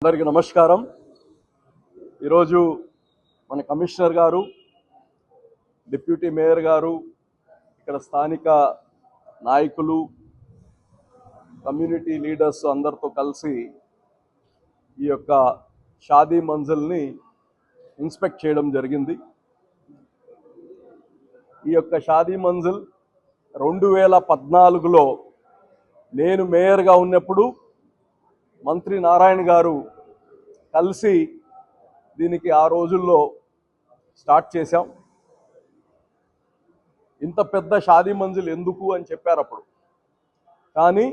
అందరికీ నమస్కారం. ఈరోజు మన కమిషనర్ గారు, డిప్యూటీ మేయర్ గారు, ఇక్కడ స్థానిక నాయకులు, కమ్యూనిటీ లీడర్స్ అందరితో కలిసి ఈ యొక్క షాదీ మంజిల్ని ఇన్స్పెక్ట్ చేయడం జరిగింది. ఈ యొక్క షాదీ మంజిల్ 2014లో నేను మేయర్గా ఉన్నప్పుడు మంత్రి నారాయణ గారు కలిసి దీనికి ఆ రోజుల్లో స్టార్ట్ చేశాం. ఇంత పెద్ద షాదీ మంజిల్ ఎందుకు అని చెప్పారు అప్పుడు. కానీ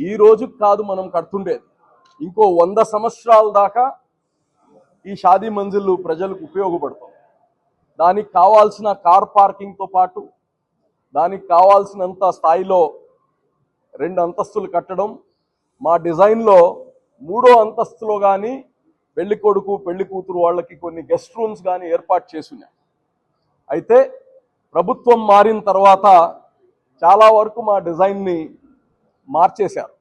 ఈ రోజుకి కాదు మనం కడుతుండేది, ఇంకో 100 సంవత్సరాల దాకా ఈ షాదీ మంజిల్ ప్రజలకు ఉపయోగపడుతుంది. దానికి కావాల్సిన కార్ పార్కింగ్తో పాటు దానికి కావాల్సినంత స్థాయిలో 2 అంతస్తులు కట్టడం, మా డిజైన్లో 3వ అంతస్తులో కానీ పెళ్లి కొడుకు పెళ్లి కూతురు వాళ్ళకి కొన్ని గెస్ట్ రూమ్స్ కానీ ఏర్పాటు చేసున్నాం. అయితే ప్రభుత్వం మారిన తర్వాత చాలా వరకు మా డిజైన్ని మార్చేశారు.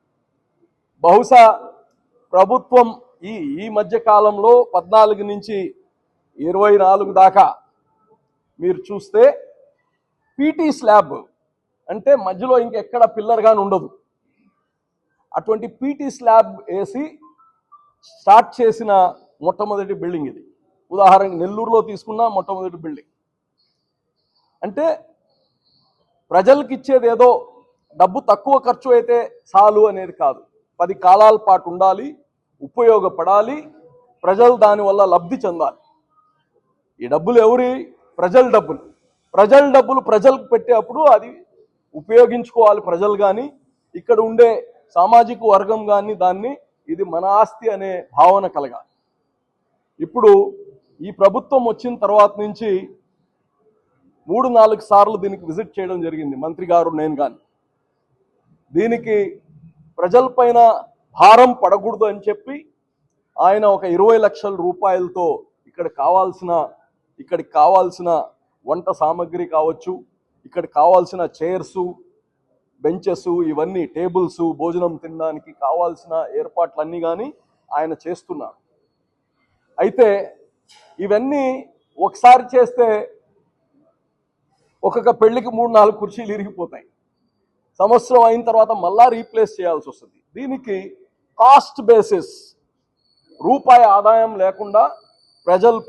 బహుశా ప్రభుత్వం ఈ మధ్య కాలంలో 14 నుంచి 24 దాకా మీరు చూస్తే పీటీ స్లాబ్ అంటే మధ్యలో ఇంకెక్కడ పిల్లర్ కానీ ఉండదు, అటువంటి పీటీ స్లాబ్ వేసి స్టార్ట్ చేసిన మొట్టమొదటి బిల్డింగ్ ఇది. ఉదాహరణకి నెల్లూరులో తీసుకున్న మొట్టమొదటి బిల్డింగ్. అంటే ప్రజలకు ఇచ్చేది ఏదో డబ్బు తక్కువ ఖర్చు అయితే చాలు అనేది కాదు, 10 కాలాల పాటు ఉండాలి, ఉపయోగపడాలి, ప్రజలు దానివల్ల లబ్ధి చెందాలి. ఈ డబ్బులు ఎవరి? ప్రజల డబ్బులు. ప్రజల డబ్బులు ప్రజలకు పెట్టేటప్పుడు అది ఉపయోగించుకోవాలి ప్రజలు కానీ, ఇక్కడ ఉండే సామాజిక వర్గం కానీ దాన్ని ఇది మన ఆస్తి అనే భావన కలగాలి. ఇప్పుడు ఈ ప్రభుత్వం వచ్చిన తర్వాత నుంచి 3-4 సార్లు దీనికి విజిట్ చేయడం జరిగింది, మంత్రి గారు నేను కానీ. దీనికి ప్రజలపైన భారం పడకూడదు అని చెప్పి ఆయన ఒక 20 లక్షల రూపాయలతో ఇక్కడికి కావాల్సిన వంట సామాగ్రి కావచ్చు, ఇక్కడికి కావాల్సిన చైర్సు, బెంచెస్, ఇవన్నీ టేబుల్స్, భోజనం తినడానికి కావాల్సిన ఏర్పాట్లన్నీ కానీ ఆయన చేస్తున్నారు. అయితే ఇవన్నీ ఒకసారి చేస్తే ఒక్కొక్క పెళ్లికి 3-4 కుర్చీలు ఇరిగిపోతాయి. సంవత్సరం అయిన తర్వాత మళ్ళా రీప్లేస్ చేయాల్సి వస్తుంది. దీనికి కాస్ట్ బేసిస్, రూపాయి ఆదాయం లేకుండా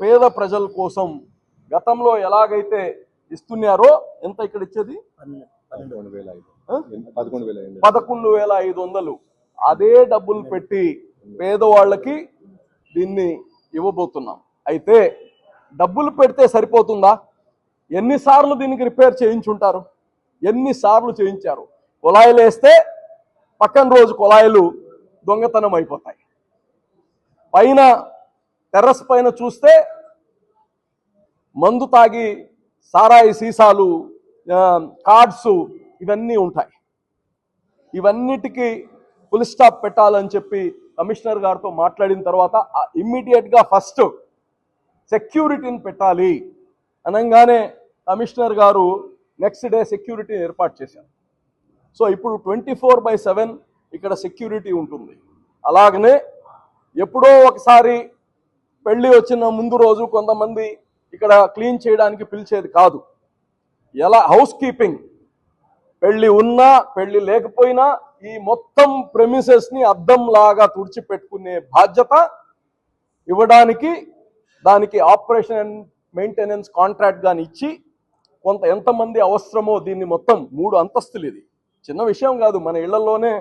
పేద ప్రజల కోసం గతంలో ఎలాగైతే ఇస్తున్నారో, ఎంత ఇక్కడ ఇచ్చేది 11,500, అదే డబ్బులు పెట్టి పేదవాళ్ళకి దీన్ని ఇవ్వబోతున్నాం. అయితే డబ్బులు పెడితే సరిపోతుందా? ఎన్నిసార్లు దీనికి రిపేర్ చేయించుంటారు? ఎన్నిసార్లు చేయించారు? కుళాయిలు వేస్తే పక్కన రోజు కుళాయిలు దొంగతనం అయిపోతాయి. పైన టెర్రస్ పైన చూస్తే మందు తాగి సారాయి సీసాలు, కార్డ్స్ ఇవన్నీ ఉంటాయి. ఇవన్నిటికీ ఫుల్ స్టాప్ పెట్టాలని చెప్పి కమిషనర్ గారితో మాట్లాడిన తర్వాత ఇమ్మీడియట్గా ఫస్ట్ సెక్యూరిటీని పెట్టాలి అనగానే కమిషనర్ గారు నెక్స్ట్ డే సెక్యూరిటీని ఏర్పాటు చేశారు. సో ఇప్పుడు 24/7 ఇక్కడ సెక్యూరిటీ ఉంటుంది. అలాగనే ఎప్పుడో ఒకసారి పెళ్ళి వచ్చిన ముందు రోజు కొంతమంది ఇక్కడ క్లీన్ చేయడానికి పిలిచేది కాదు. ఎలా హౌస్ కీపింగ్, పెళ్లి ఉన్నా పెళ్లి లేకపోయినా ఈ మొత్తం ప్రెమిసెస్ని అద్దంలాగా తుడిచిపెట్టుకునే బాధ్యత ఇవ్వడానికి, దానికి ఆపరేషన్ అండ్ మెయింటెనెన్స్ కాంట్రాక్ట్ కానీ ఇచ్చి ఎంతమంది అవసరమో దీన్ని మొత్తం 3 అంతస్తులు. ఇది చిన్న విషయం కాదు. మన ఇళ్లలోనే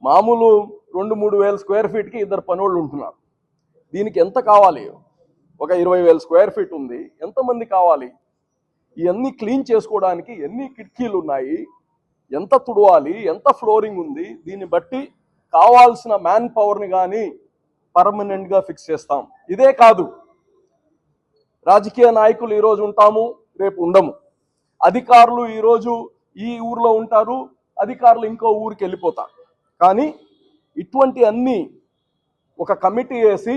మామూలు 2-3 వేల స్క్వేర్ ఫీట్కి 2 పనోళ్ళు ఉంటున్నారు. దీనికి ఎంత కావాలి? ఒక 20,000 స్క్వేర్ ఫీట్ ఉంది, ఎంతమంది కావాలి? ఇవన్నీ క్లీన్ చేసుకోవడానికి ఎన్ని కిటికీలు ఉన్నాయి, ఎంత తుడవాలి, ఎంత ఫ్లోరింగ్ ఉంది, దీన్ని బట్టి కావాల్సిన మ్యాన్ పవర్ని కానీ పర్మనెంట్గా ఫిక్స్ చేస్తాం. ఇదే కాదు, రాజకీయ నాయకులు ఈరోజు ఉంటాము, రేపు ఉండము. అధికారులు ఈరోజు ఈ ఊర్లో ఉంటారు, అధికారులు ఇంకో ఊరికి వెళ్ళిపోతారు. కానీ ఇటువంటి అన్నీ ఒక కమిటీ వేసి,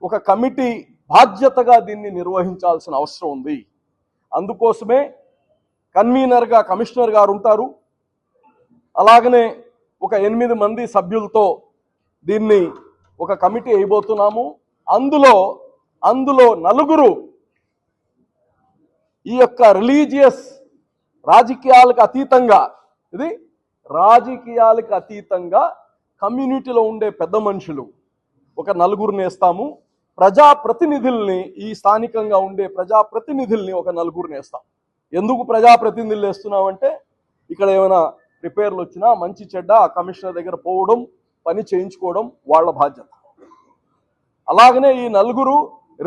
ఒక కమిటీ బాధ్యతగా దీన్ని నిర్వహించాల్సిన అవసరం ఉంది. అందుకోసమే కన్వీనర్గా కమిషనర్ గారు ఉంటారు. అలాగనే ఒక 8 మంది సభ్యులతో దీన్ని ఒక కమిటీ వేయబోతున్నాము. అందులో నలుగురు ఈ యొక్క రిలీజియస్ రాజకీయాలకు అతీతంగా కమ్యూనిటీలో ఉండే పెద్ద మనుషులు ఒక నలుగురిని వేస్తాము. ప్రజాప్రతినిధుల్ని, ఈ స్థానికంగా ఉండే ప్రజాప్రతినిధుల్ని ఒక నలుగురిని వేస్తాం. ఎందుకు ప్రజాప్రతినిధులు వేస్తున్నామంటే ఇక్కడ ఏమైనా రిపేర్లు వచ్చినా మంచి చెడ్డ ఆ కమిషనర్ దగ్గర పోవడం, పని చేయించుకోవడం వాళ్ళ బాధ్యత. అలాగనే ఈ నలుగురు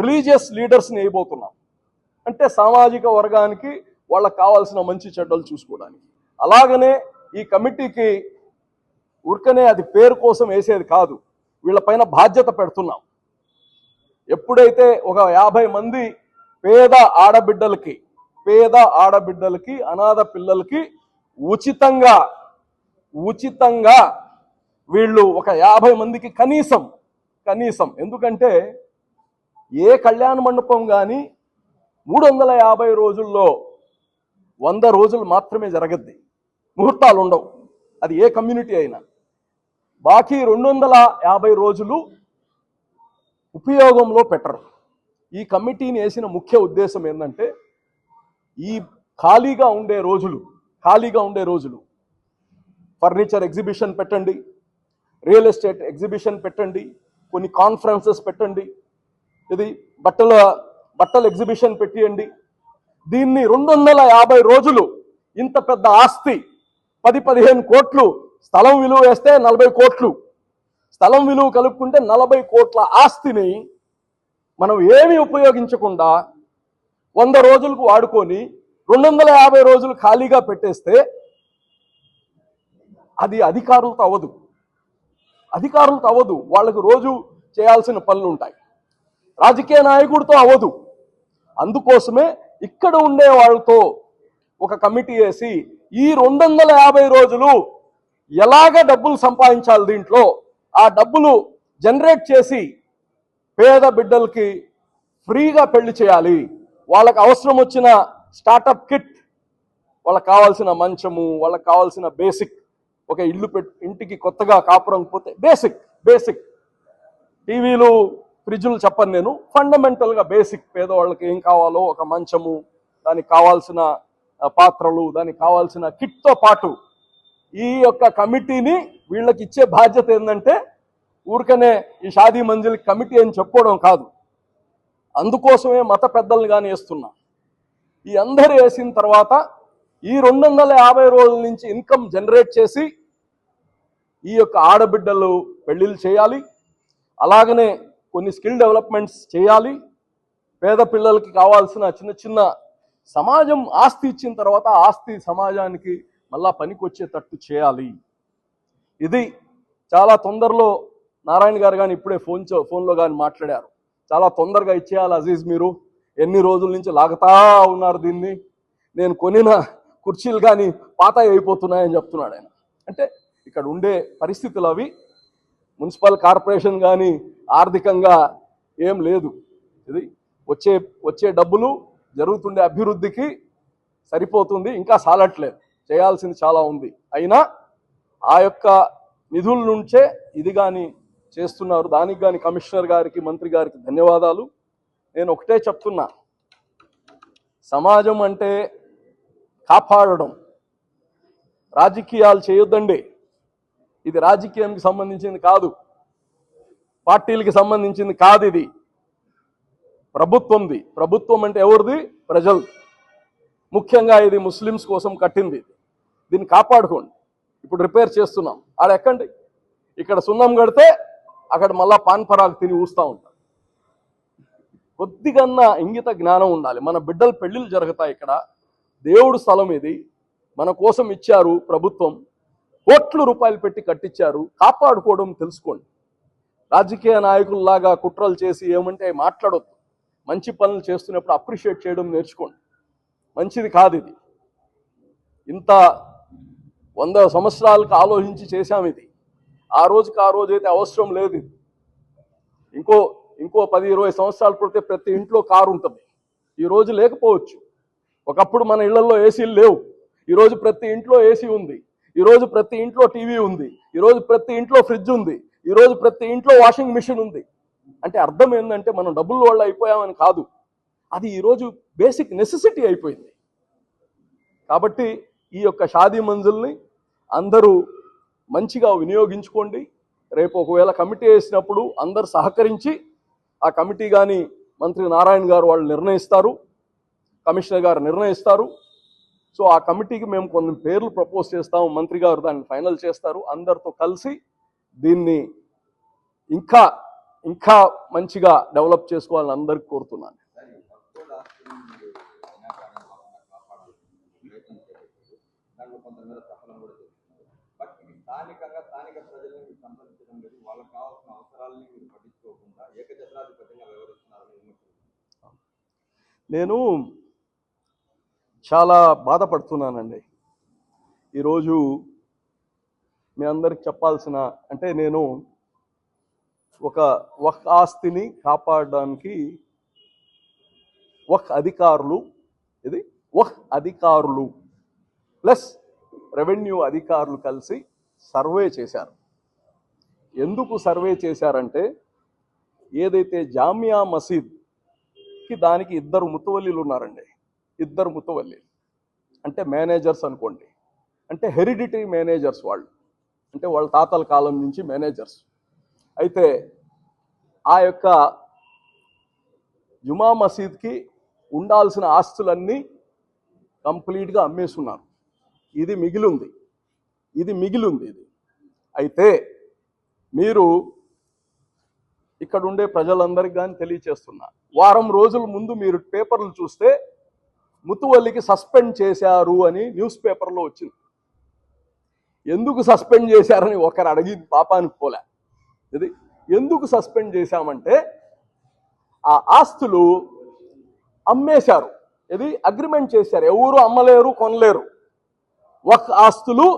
రిలీజియస్ లీడర్స్ని వేయబోతున్నాం. అంటే సామాజిక వర్గానికి వాళ్ళకి కావాల్సిన మంచి చెడ్డలు చూసుకోవడానికి. అలాగనే ఈ కమిటీకి ఊరికనే అది పేరు కోసం వేసేది కాదు, వీళ్ళపైన బాధ్యత పెడుతున్నాం. ఎప్పుడైతే ఒక 50 మంది పేద ఆడబిడ్డలకి అనాథ పిల్లలకి ఉచితంగా వీళ్ళు ఒక 50 మందికి కనీసం ఎందుకంటే ఏ కళ్యాణ మండపం కానీ 350 రోజుల్లో 100 రోజులు మాత్రమే జరగద్ది, ముహూర్తాలు ఉండవు. అది ఏ కమ్యూనిటీ అయినా. బాకీ 250 రోజులు ఉపయోగంలో పెట్టరు. ఈ కమిటీని వేసిన ముఖ్య ఉద్దేశం ఏంటంటే ఈ ఖాళీగా ఉండే రోజులు ఫర్నిచర్ ఎగ్జిబిషన్ పెట్టండి, రియల్ ఎస్టేట్ ఎగ్జిబిషన్ పెట్టండి, కొన్ని కాన్ఫరెన్సెస్ పెట్టండి, ఇది బట్టల ఎగ్జిబిషన్ పెట్టియండి. దీన్ని 250 రోజులు ఇంత పెద్ద ఆస్తి 10-15 కోట్లు స్థలం విలువ వేస్తే 40 కోట్లు స్థలం విలువ కలుపుకుంటే 40 కోట్ల ఆస్తిని మనం ఏమీ ఉపయోగించకుండా 100 రోజులకు వాడుకొని 250 రోజులు ఖాళీగా పెట్టేస్తే అది అధికారులతో అవ్వదు. వాళ్ళకు రోజు చేయాల్సిన పనులు ఉంటాయి. రాజకీయ నాయకుడితో అవ్వదు. అందుకోసమే ఇక్కడ ఉండే వాళ్ళతో ఒక కమిటీ వేసి ఈ 250 రోజులు ఎలాగ డబ్బులు సంపాదించాలి, దీంట్లో ఆ డబ్బులు జనరేట్ చేసి పేద బిడ్డలకి ఫ్రీగా పెళ్లి చేయాలి. వాళ్ళకి అవసరం వచ్చిన స్టార్టప్ కిట్, వాళ్ళకి కావాల్సిన మంచము, వాళ్ళకి కావాల్సిన బేసిక్, ఒక ఇంటికి కొత్తగా కాపురం పోతే బేసిక్ టీవీలు ఫ్రిడ్జ్లు చెప్పను నేను, ఫండమెంటల్గా బేసిక్ పేదవాళ్ళకి ఏం కావాలో ఒక మంచము, దానికి కావాల్సిన పాత్రలు, దానికి కావాల్సిన కిట్తో పాటు ఈ యొక్క కమిటీని వీళ్ళకి ఇచ్చే బాధ్యత ఏంటంటే ఊరికనే ఈ షాదీ మంజిల్ కమిటీ అని చెప్పుకోవడం కాదు. అందుకోసమే మత పెద్దల్ని కానీ వేస్తున్నా. ఈ అందరూ వేసిన తర్వాత ఈ 250 రోజుల నుంచి ఇన్కమ్ జనరేట్ చేసి ఈ యొక్క ఆడబిడ్డలు పెళ్లిళ్ళు చేయాలి. అలాగనే కొన్ని స్కిల్ డెవలప్మెంట్స్ చేయాలి. పేద పిల్లలకి కావాల్సిన చిన్న సమాజం ఆస్తి ఇచ్చిన తర్వాత ఆస్తి సమాజానికి మళ్ళా పనికొచ్చేటట్టు చేయాలి. ఇది చాలా తొందరలో నారాయణ గారు కానీ ఇప్పుడే ఫోన్లో కానీ మాట్లాడారు. చాలా తొందరగా ఇచ్చేయాలి అజీజ్, మీరు ఎన్ని రోజుల నుంచి లాగుతా ఉన్నారు దీన్ని, నేను కొనిన కుర్చీలు కానీ పాత అయిపోతున్నాయని చెప్తున్నాడు ఆయన. అంటే ఇక్కడ ఉండే పరిస్థితులు అవి. మున్సిపల్ కార్పొరేషన్ కానీ ఆర్థికంగా ఏం లేదు. ఇది వచ్చే డబ్బులు జరుగుతుండే అభివృద్ధికి సరిపోతుంది, ఇంకా సాలట్లేదు, చేయాల్సింది చాలా ఉంది. అయినా ఆ యొక్క నిధుల నుంచే ఇది కానీ చేస్తున్నారు. దానికి కానీ కమిషనర్ గారికి, మంత్రి గారికి ధన్యవాదాలు. నేను ఒకటే చెప్తున్నా, సమాజం అంటే కాపాడడం, రాజకీయాలు చేయొద్దండి. ఇది రాజకీయానికి సంబంధించింది కాదు, పార్టీలకి సంబంధించింది కాదు. ఇది ప్రభుత్వంది. ప్రభుత్వం అంటే ఎవరిది? ప్రజలు. ముఖ్యంగా ఇది ముస్లిమ్స్ కోసం కట్టింది. దీన్ని కాపాడుకోండి. ఇప్పుడు రిపేర్ చేస్తున్నాం, ఆడ ఎక్కండి. ఇక్కడ సున్నం కడితే అక్కడ మళ్ళా పాన్ పరాగు తిని ఊస్తూ ఉంటాం. కొద్దిగన్నా ఇంగిత జ్ఞానం ఉండాలి. మన బిడ్డలు పెళ్లిళ్ళు జరుగుతాయి ఇక్కడ. దేవుడు స్థలం ఇది, మన కోసం ఇచ్చారు ప్రభుత్వం, కోట్ల రూపాయలు పెట్టి కట్టించారు. కాపాడుకోవడం తెలుసుకోండి. రాజకీయ నాయకుల్లాగా కుట్రలు చేసి ఏమంటే మాట్లాడొద్దు. మంచి పనులు చేస్తున్నప్పుడు అప్రిషియేట్ చేయడం నేర్చుకోండి. మంచిది కాదు ఇది. ఇంత 100 సంవత్సరాలకు ఆలోచించి చేశాం ఇది. ఆ రోజైతే అవసరం లేదు. ఇంకో 10-20 సంవత్సరాలు పడితే ప్రతి ఇంట్లో కారు ఉంటుంది. ఈరోజు లేకపోవచ్చు. ఒకప్పుడు మన ఇళ్లలో ఏసీలు లేవు. ఈరోజు ప్రతి ఇంట్లో ఏసీ ఉంది. ఈరోజు ప్రతి ఇంట్లో టీవీ ఉంది. ఈరోజు ప్రతి ఇంట్లో ఫ్రిడ్జ్ ఉంది. ఈరోజు ప్రతి ఇంట్లో వాషింగ్ మిషన్ ఉంది అంటే అర్థం ఏంటంటే మనం డబ్బుల వల్ల అయిపోయామని కాదు, అది ఈరోజు బేసిక్ నెసెసిటీ అయిపోయింది. కాబట్టి ఈ యొక్క షాదీ మంజిల్ని అందరూ మంచిగా వినియోగించుకోండి. రేపు ఒకవేళ కమిటీ వేసినప్పుడు అందరు సహకరించి ఆ కమిటీ కానీ మంత్రి నారాయణ గారు వాళ్ళు నిర్ణయిస్తారు, కమిషనర్ గారు నిర్ణయిస్తారు. సో ఆ కమిటీకి మేము కొన్ని పేర్లు ప్రపోజ్ చేస్తాము, మంత్రి గారు దాన్ని ఫైనల్ చేస్తారు. అందరితో కలిసి దీన్ని ఇంకా ఇంకా మంచిగా డెవలప్ చేసుకోవాలని అందరికీ కోరుతున్నాను. స్థానిక ప్రజలను సంప్రదించడం లేదు, వాళ్ళకి కావాల్సిన అవసరాలని మీరు పట్టించుకోకుండా ఏకఛత్రాధిపత్యంగా వ్యవహరిస్తున్నారని. నేను చాలా బాధపడుతున్నానండి. ఈరోజు మీ అందరికి చెప్పాల్సిన అంటే నేను ఒక వక్ఫ్ ఆస్తిని కాపాడడానికి వక్ఫ్ అధికారులు ప్లస్ రెవెన్యూ అధికారులు కలిసి సర్వే చేశారు. ఎందుకు సర్వే చేశారంటే ఏదైతే జామియా మసీద్కి దానికి 2 ముతవల్లీలు ఉన్నారండి. 2 ముతవల్లీలు అంటే మేనేజర్స్ అనుకోండి, అంటే హెరిడిటరీ మేనేజర్స్ వాళ్ళు, అంటే వాళ్ళ తాతల కాలం నుంచి మేనేజర్స్. అయితే ఆ యొక్క జుమా మసీద్కి ఉండాల్సిన ఆస్తులన్నీ కంప్లీట్గా అమ్మేస్తున్నారు. ఇది మిగిలింది. ఇది అయితే మీరు ఇక్కడ ఉండే ప్రజలందరికీ కానీ తెలియచేస్తున్నా, వారం రోజుల ముందు మీరు పేపర్లు చూస్తే ముతువల్లికి సస్పెండ్ చేశారు అని న్యూస్ పేపర్లో వచ్చింది. ఎందుకు సస్పెండ్ చేశారని ఒకరు అడిగింది పాపానికి పోలే. ఇది ఎందుకు సస్పెండ్ చేశామంటే ఆ ఆస్తులు అమ్మేశారు. ఇది అగ్రిమెంట్ చేశారు, ఎవరు అమ్మలేరు కొనలేరు. వక్ఫ్ ఆస్తులు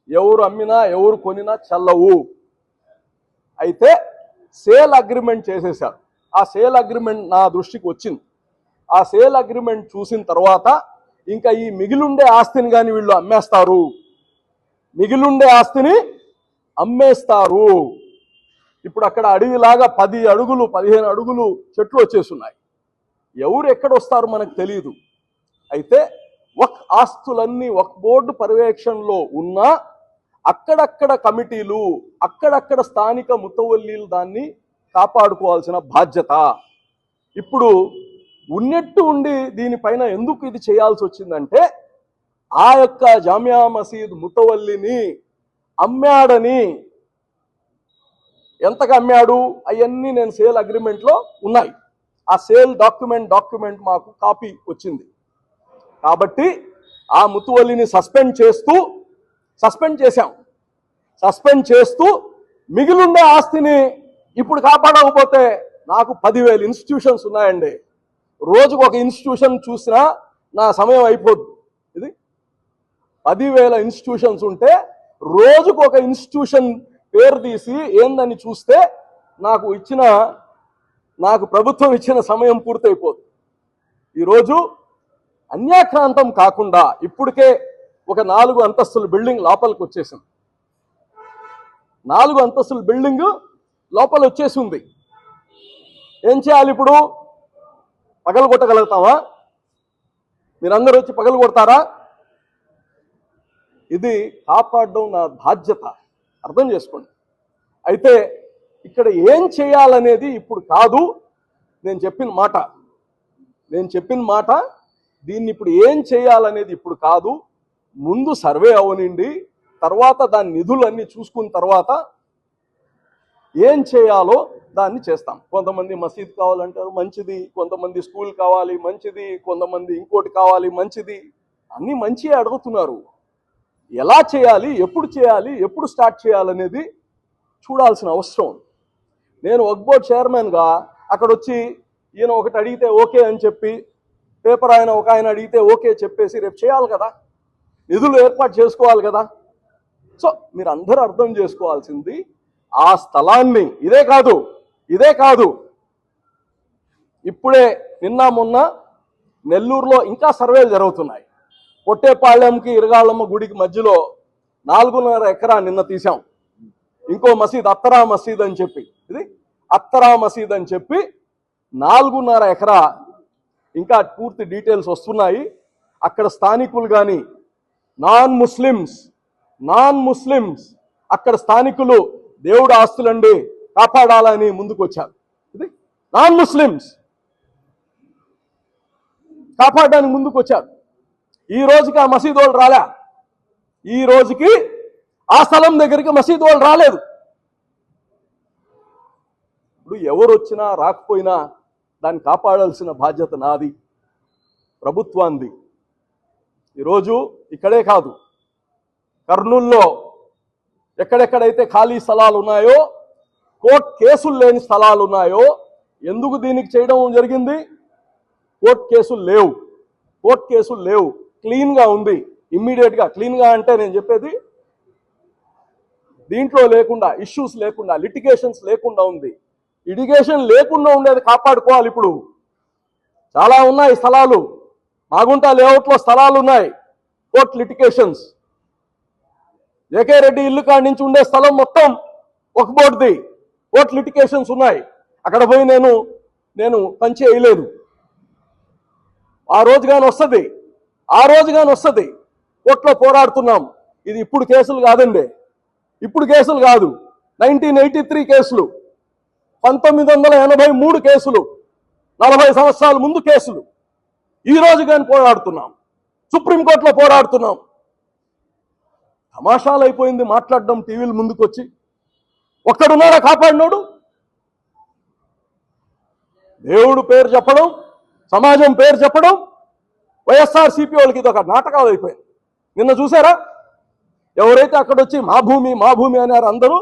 ఎవరు అమ్మినా ఎవరు కొనినా చెల్లవు. అయితే సేల్ అగ్రిమెంట్ చేసేశారు. ఆ సేల్ అగ్రిమెంట్ నా దృష్టికి వచ్చింది. ఆ సేల్ అగ్రిమెంట్ చూసిన తర్వాత ఇంకా ఈ మిగిలుండే ఆస్తిని కానీ వీళ్ళు అమ్మేస్తారు. ఇప్పుడు అక్కడ అడవిలాగా 10 అడుగులు 15 అడుగులు చెట్లు వచ్చేస్తున్నాయి. ఎవరు ఎక్కడొస్తారు మనకు తెలియదు. అయితే వక్ఫ్ ఆస్తులన్నీ వక్ఫ్ బోర్డు పర్యవేక్షణలో ఉన్నా అక్కడక్కడ కమిటీలు, అక్కడక్కడ స్థానిక ముతవల్లీలు దాన్ని కాపాడుకోవాల్సిన బాధ్యత. ఇప్పుడు ఉన్నట్టు ఉండి దీనిపైన ఎందుకు ఇది చేయాల్సి వచ్చిందంటే ఆ యొక్క జామియా మసీద్ ముతవల్లిని అమ్మాడని, ఎంతగా అమ్మాడు అవన్నీ నేను సేల్ అగ్రిమెంట్లో ఉన్నాయి. ఆ సేల్ డాక్యుమెంట్ మాకు కాపీ వచ్చింది. కాబట్టి ఆ ముతువల్లిని సస్పెండ్ చేస్తూ మిగిలిండే ఆస్తిని ఇప్పుడు కాపాడకపోతే నాకు 10,000 ఇన్స్టిట్యూషన్స్ ఉన్నాయండి. రోజుకు ఒక ఇన్స్టిట్యూషన్ చూసినా నా సమయం అయిపోద్ది. ఇది 10,000 ఇన్స్టిట్యూషన్స్ ఉంటే రోజుకు ఒక ఇన్స్టిట్యూషన్ పేరు తీసి ఏందని చూస్తే నాకు ప్రభుత్వం ఇచ్చిన సమయం పూర్తయిపోతుంది. ఈరోజు అన్యాక్రాంతం కాకుండా ఇప్పటికే ఒక 4 అంతస్తుల బిల్డింగ్ లోపలికి వచ్చేసింది. 4 అంతస్తుల బిల్డింగ్ లోపల వచ్చేసింది. ఏం చేయాలి ఇప్పుడు? పగలగొట్టగలుగుతావా? మీరందరూ వచ్చి పగలగొడతారా? ఇది కాపాడడం నా బాధ్యత, అర్థం చేసుకోండి. అయితే ఇక్కడ ఏం చేయాలనేది ఇప్పుడు కాదు. నేను చెప్పిన మాట దీన్ని ఇప్పుడు ఏం చేయాలనేది ఇప్పుడు కాదు. ముందు సర్వే అవనండి, తర్వాత దాని నిధులన్నీ చూసుకున్న తర్వాత ఏం చేయాలో దాన్ని చేస్తాం. కొంతమంది మసీద్ కావాలంటారు, మంచిది. కొంతమంది స్కూల్ కావాలి, మంచిది. కొంతమంది ఇంకోటి కావాలి, మంచిది. అన్నీ మంచిగా అడుగుతున్నారు. ఎలా చేయాలి, ఎప్పుడు స్టార్ట్ చేయాలనేది చూడాల్సిన అవసరం. నేను వక్ఫ్ బోర్డ్ చైర్మన్గా అక్కడ వచ్చి ఈయన ఒకటి అడిగితే ఓకే అని చెప్పి, పేపర్ ఒక ఆయన అడిగితే ఓకే చెప్పేసి రేపు చేయాలి కదా, నిధులు ఏర్పాటు చేసుకోవాలి కదా. సో మీరు అందరూ అర్థం చేసుకోవాల్సింది ఆ స్థలాన్ని ఇదే కాదు ఇప్పుడే నిన్న మొన్న నెల్లూరులో ఇంకా సర్వేలు జరుగుతున్నాయి. పొట్టేపాళ్యంకి ఇరగాళ్ళమ్మ గుడికి మధ్యలో 4.5 ఎకరా నిన్న తీసాం. ఇంకో మసీద్ అత్తరా మసీద్ అని చెప్పి, ఇది అత్తరా మసీద్ అని చెప్పి 4.5 ఎకరా, ఇంకా పూర్తి డీటెయిల్స్ వస్తున్నాయి. అక్కడ స్థానికులు కానీ నాన్ ముస్లిమ్స్ అక్కడ స్థానికులు దేవుడు ఆస్తులండి కాపాడాలని ముందుకు వచ్చారు. ఇది నాన్ ముస్లిమ్స్ కాపాడడానికి ముందుకు వచ్చారు. ఈ రోజుకి ఆ మసీదు వాళ్ళు రాలే, ఈ రోజుకి ఆ స్థలం దగ్గరికి మసీదు వాళ్ళు రాలేదు. ఇప్పుడు ఎవరు వచ్చినా రాకపోయినా దాన్ని కాపాడాల్సిన బాధ్యత నాది, ప్రభుత్వాంది. ఈరోజు ఇక్కడే కాదు, కర్నూల్లో ఎక్కడెక్కడైతే ఖాళీ స్థలాలు ఉన్నాయో, కోర్టు కేసులు లేని స్థలాలు ఉన్నాయో, ఎందుకు దీనికి చేయడం జరిగింది? కోర్టు కేసులు లేవు, క్లీన్గా ఉంది. ఇమ్మీడియట్గా క్లీన్గా అంటే నేను చెప్పేది దీంట్లో లేకుండా, ఇష్యూస్ లేకుండా, లిటిగేషన్స్ లేకుండా ఉంది. లిటిగేషన్ లేకుండా ఉండేది కాపాడుకోవాలి. ఇప్పుడు చాలా ఉన్నాయి స్థలాలు, మాగుంట లేఅవుట్లో స్థలాలు ఉన్నాయి, కోర్టు లిటిగేషన్స్. జేకే రెడ్డి ఇల్లు కాడి నుంచి ఉండే స్థలం మొత్తం ఒక బోర్డుది, కోర్టు లిటిగేషన్స్ ఉన్నాయి. అక్కడ పోయి నేను పంచి వేయలేదు. ఆ రోజు కానీ వస్తుంది, కోర్టులో పోరాడుతున్నాం. ఇది ఇప్పుడు కేసులు కాదండి, ఇప్పుడు కేసులు కాదు, 1983 కేసులు, 1983 కేసులు, 40 సంవత్సరాల ముందు కేసులు. ఈ రోజు కానీ పోరాడుతున్నాం, సుప్రీంకోర్టులో పోరాడుతున్నాం. తమాషాలు అయిపోయింది మాట్లాడడం టీవీల ముందుకు వచ్చి. ఒక్కడున్నారా కాపాడినోడు? దేవుడు పేరు చెప్పడం, సమాజం పేరు చెప్పడం, వైఎస్ఆర్సీపీ వాళ్ళకి ఇది ఒక నాటకాలు అయిపోయింది. నిన్న చూసారా, ఎవరైతే అక్కడ వచ్చి మా భూమి అన్నారు, అందరూ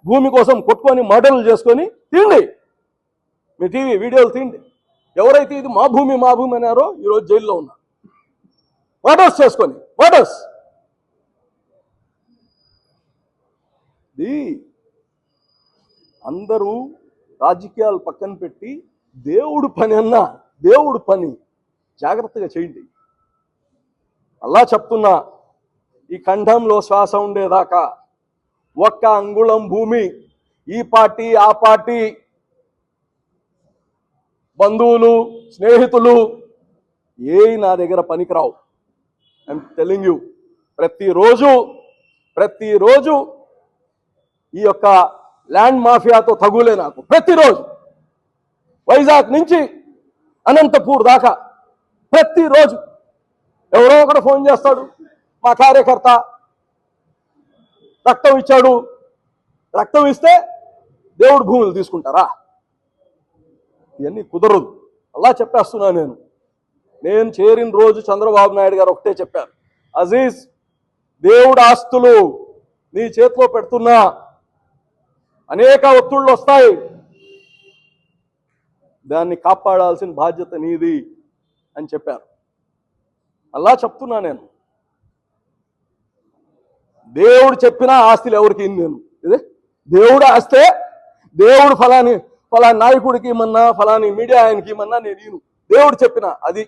భూమి కోసం కొట్టుకొని మర్డర్లు చేసుకొని తిండి, మీ టీవీ వీడియోలు తిండి. ఎవరైతే ఇది మా భూమి అన్నారో ఈరోజు జైల్లో ఉన్నారు, మర్డర్స్ చేసుకొని. అందరూ రాజకీయాలు పక్కన పెట్టి దేవుడు పని జాగ్రత్తగా చేయండి. అలా చెప్తున్నా, ఈ ఖండంలో శ్వాస ఉండేదాకా ఒక్క అంగుళం భూమి ఈ పార్టీ ఆ పార్టీ బంధువులు స్నేహితులు నా దగ్గర పనికిరావు. ఐఎమ్ టెల్లింగ్ యూ, ప్రతిరోజు ఈ యొక్క ల్యాండ్ మాఫియాతో తగులే నాకు. ప్రతిరోజు వైజాగ్ నుంచి అనంతపూర్ దాకా ప్రతిరోజు ఎవరో ఒకడు ఫోన్ చేస్తాడు, మా కార్యకర్త రక్తం ఇచ్చాడు, రక్తం ఇస్తే దేవుడు భూములు తీసుకుంటారా? ఇవన్నీ కుదరదు. అలా చెప్పేస్తున్నా. నేను చేరిన రోజు చంద్రబాబు నాయుడు గారు ఒకటే చెప్పారు, అజీజ్ దేవుడు ఆస్తులు నీ చేతిలో పెడుతున్నా, అనేక ఒత్తిళ్ళు వస్తాయి, దాన్ని కాపాడాల్సిన బాధ్యత నీది అని చెప్పారు. అలా చెప్తున్నా. దేవుడు చెప్పిన ఆస్తులు ఎవరికి ఇదే దేవుడు ఆస్తే, దేవుడు ఫలాని నాయకుడికి ఇమ్మన్నా, ఫలాని మీడియా ఆయనకి ఇమ్మన్నా నేను దేవుడు చెప్పిన అది.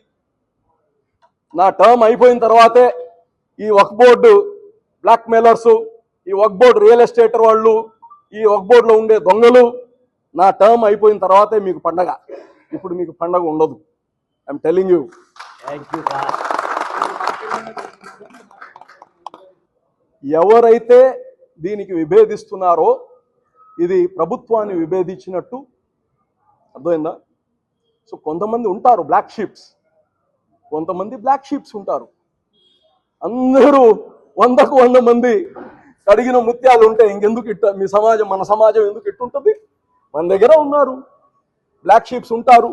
నా టర్మ్ అయిపోయిన తర్వాతే ఈ వక్ఫ్ బోర్డు బ్లాక్ మెయిలర్స్, ఈ వక్ఫ్ బోర్డు రియల్ ఎస్టేటర్ వాళ్ళు, ఈ వక్ఫ్ బోర్డులో ఉండే దొంగలు, నా టర్మ్ అయిపోయిన తర్వాతే మీకు పండగ. ఇప్పుడు మీకు పండగ ఉండదు. I'm telling you. ఎవరైతే దీనికి విభేదిస్తున్నారో ఇది ప్రభుత్వాన్ని విభేదించినట్టు అర్థమైందా? సో కొంతమంది ఉంటారు బ్లాక్ షీప్స్ ఉంటారు. అందరూ 100కు 100 మంది కడిగిన ముత్యాలు ఉంటే ఇంకెందుకు మీ సమాజం, మన సమాజం ఎందుకు ఇట్టుంటుంది? మన దగ్గర ఉన్నారు బ్లాక్ షీప్స్ ఉంటారు.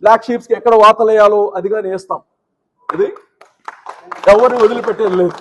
బ్లాక్ షీప్స్కి ఎక్కడ వాతలేయాలో అది కానీ వేస్తాం. ఇది ఎవరిని వదిలిపెట్టేది లేదు.